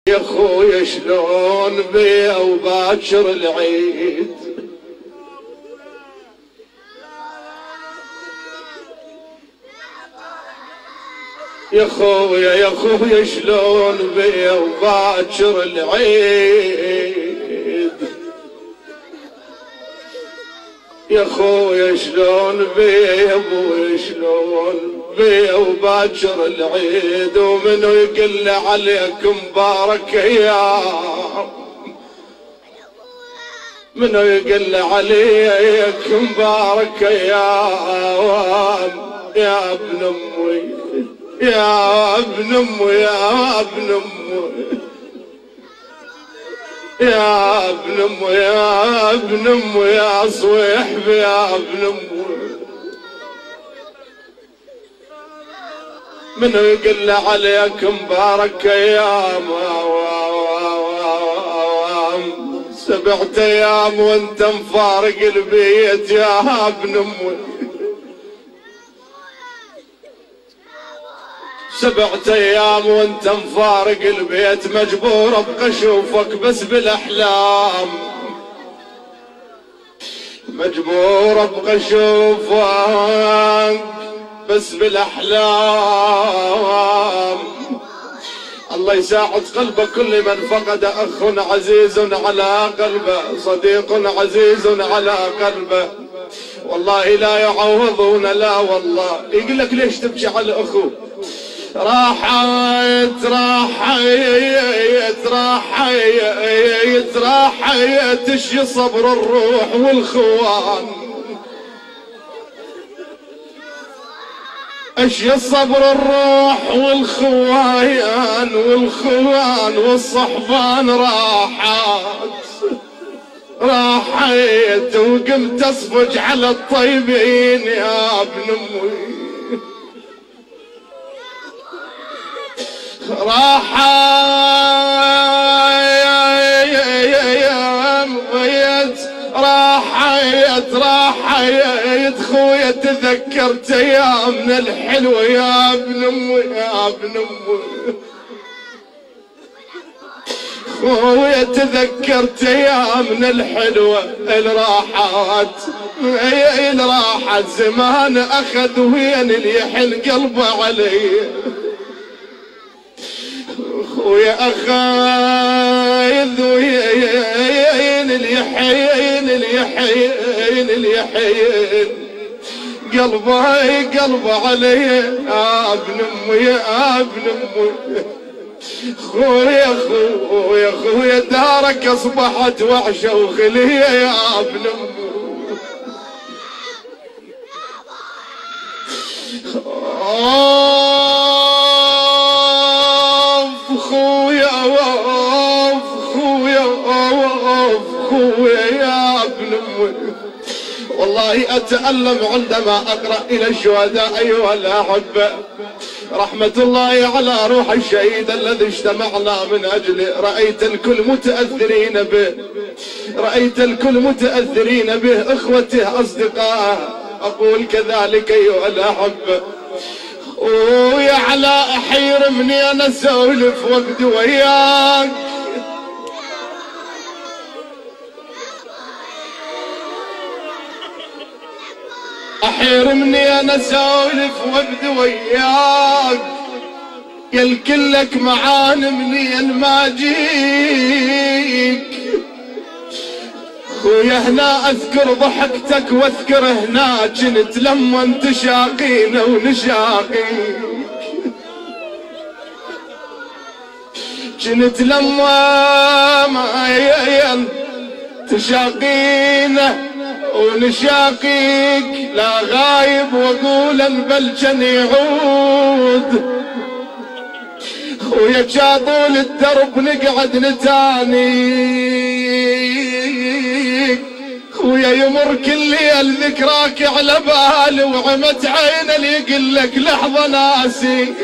يا خويا شلون بيا وباكر العيد، يا خويا شلون بيا وباكر العيد، يا خويا شلون بيا يا ابوي شلون بيا وباكر العيد، ومنو يقل عليك مبارك ايام، منو يقل عليك مبارك ايام، يا ابن امي يا ابن امي يا ابن امي يا ابن امي يا ابن امي يا صويحبي يا ابن امي، منو يقل عليك مبارك ايام، 7 ايام وانت مفارق البيت يا ابن امي، 7 ايام وانت مفارق البيت، مجبور ابقى اشوفك بس بالاحلام، مجبور ابقى اشوفك بس بالاحلام. الله يساعد قلبك كل من فقد اخ عزيز على قلبه، صديق عزيز على قلبه، والله لا يعوضون، لا والله. يقول لك ليش تبكي على اخوه؟ راحت اشي صبر الروح والخوان، اشي صبر الروح والخوان والصحبان، راحت وقمت اصفج على الطيبين يا ابن امي، راحت خويا تذكرت ايامنا الحلوه يا ابن امي يا ابن امي، خويا تذكرت ايامنا الحلوه الراحات زمان اخذ وين اللي يحن قلبه علي، خويا اخذ وين اللي يحين قلبه علي يا ابن امي يا ابن امي، خويا دارك اصبحت وحشه وخليه يا ابن امي، خويا يا ابن امي، والله اتألم عندما اقرأ الى الشهداء ايها الاحبة، رحمة الله على روح الشهيد الذي اجتمعنا من اجله، رأيت الكل متأثرين به، اخوته اصدقائه، اقول كذلك ايها الاحبة. ويا علاء حيرمني انا اسولف وقت وياك، احيرمني انا اسولف وقت وياك، يا الكلك معانا منين ما جيك، خويا هنا اذكر ضحكتك واذكر هنا كنت لما انت شاقينا ونشاقيك، كنت لما ما تشاقينا ونشاقيك، لا غايب واقول بل جن يعود، خويا طول الدرب نقعد نتانيك، خويا يمر كل ليل ذكراك على بالي، وعمت عين اللي يقول لك لحظه ناسيك،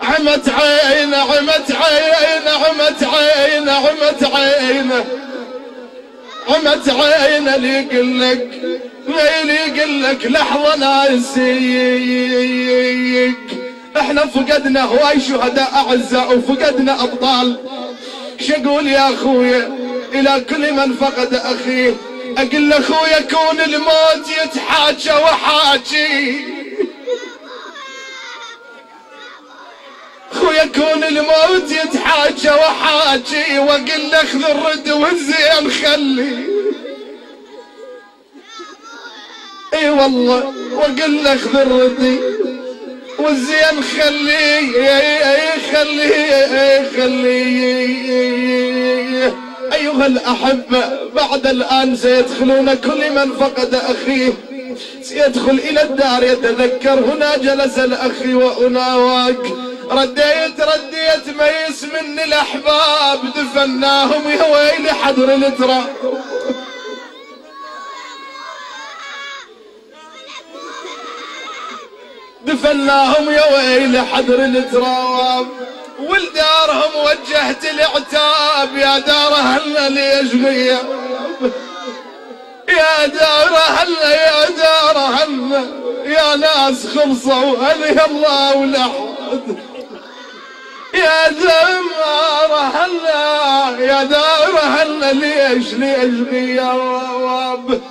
عمت عين عمت عين عمت عين عمت عين عمت عين اللي يقول لك لحظة ناسيك، احنا فقدنا هواي شهداء اعزاء وفقدنا ابطال. شقول يا اخويا الى كل من فقد اخيه، اقول له اخويا كون الموت يتحاجى وحاجي، خويا كون الموت يتحاجى وحاجي، واقول له اخذ الرد والزين خلي، اي والله واقول له اخذ الرد والزين خلي ايها الاحبه، بعد الان سيدخلون كل من فقد اخيه، سيدخل الى الدار يتذكر هنا جلس الاخ واناواك، رديت ميس من الاحباب، دفناهم يا ويلي حضر التراب، دفناهم يا ويلي حضر التراب، ولدارهم وجهت العتاب، يا دار هلا ليش غياب، يا دار هلا يا دار هلا يا ناس خلصوا هل الله ولحد، يا دار هلا يا دار هلا ليش غياب.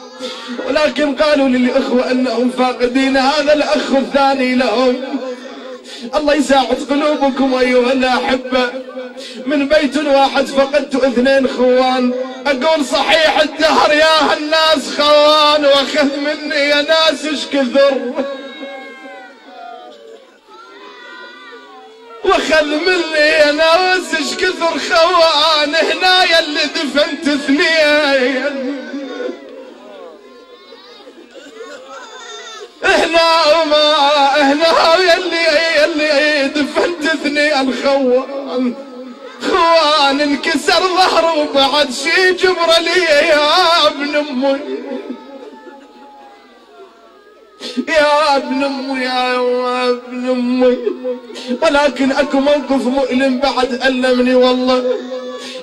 ولكن قالوا للإخوة أنهم فاقدين هذا الأخ الثاني لهم. الله يساعد قلوبكم أيها الأحبة، من بيت واحد فقدت 2 خوان، أقول صحيح الدهر يا الناس خوان، وأخذ مني يا ناس إيش كثر، وخذ مني يا ناس إيش كثر خوان، هنا يلي دفنت 2، هنا يلي دفنت 2 خوان انكسر ظهره وبعد شي جبر لي يا ابن امي، يا ابن امي يا ابن امي. ولكن اكو موقف مؤلم بعد ألمني والله،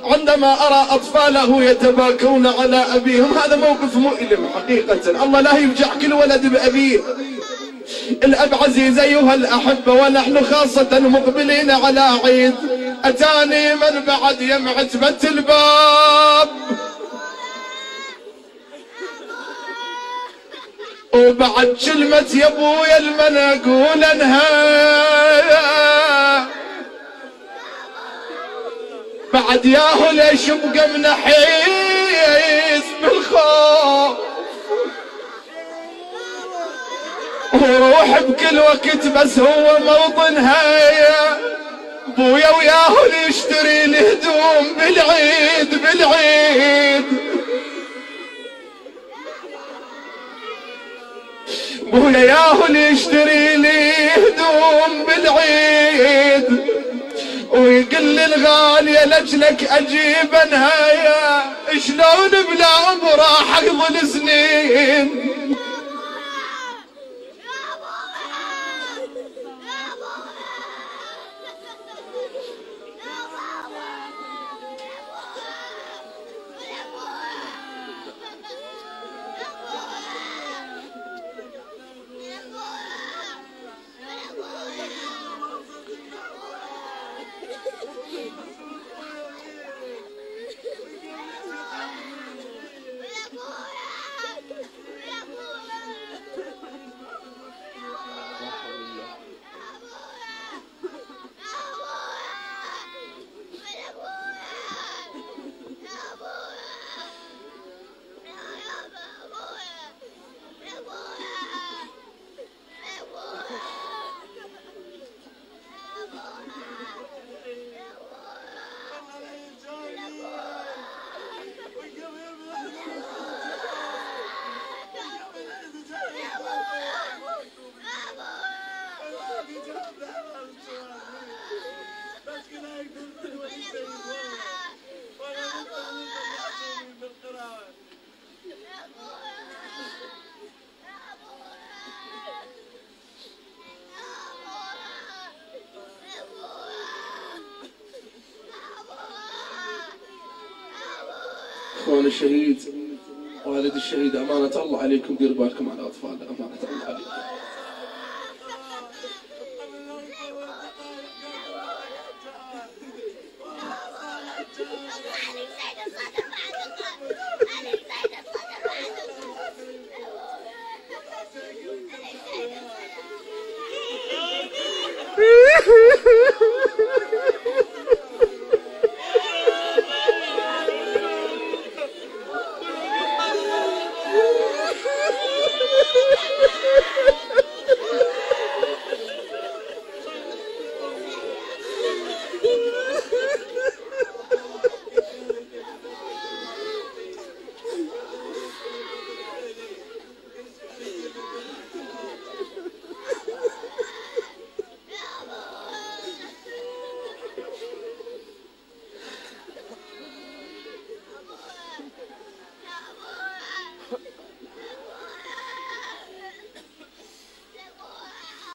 عندما ارى اطفاله يتباكون على ابيهم، هذا موقف مؤلم حقيقة. الله لا يفجع كل ولد بابيه. الاب عزيز ايها الاحبة، ونحن خاصة مقبلين على عيد، اتاني من بعد يم عتبة الباب، وبعد كلمة يا ابويا المن اقول انها، بعد ياهو ليش ابقى منحيس بالخوف، وروح بكل وقت بس هو موطنها، ابويا وياهو يشتري الهدوم بالعيد، ابويا ياهو يشتري لي هدوم بالعيد، ويقل لي الغالية لجلك اجيب نهاية، شلون بلا عمر راح اقضي السنين، اخوان الشهيد والد الشهيد، امانة الله عليكم ديروا بالكم على اطفالنا، امانة الله عليكم.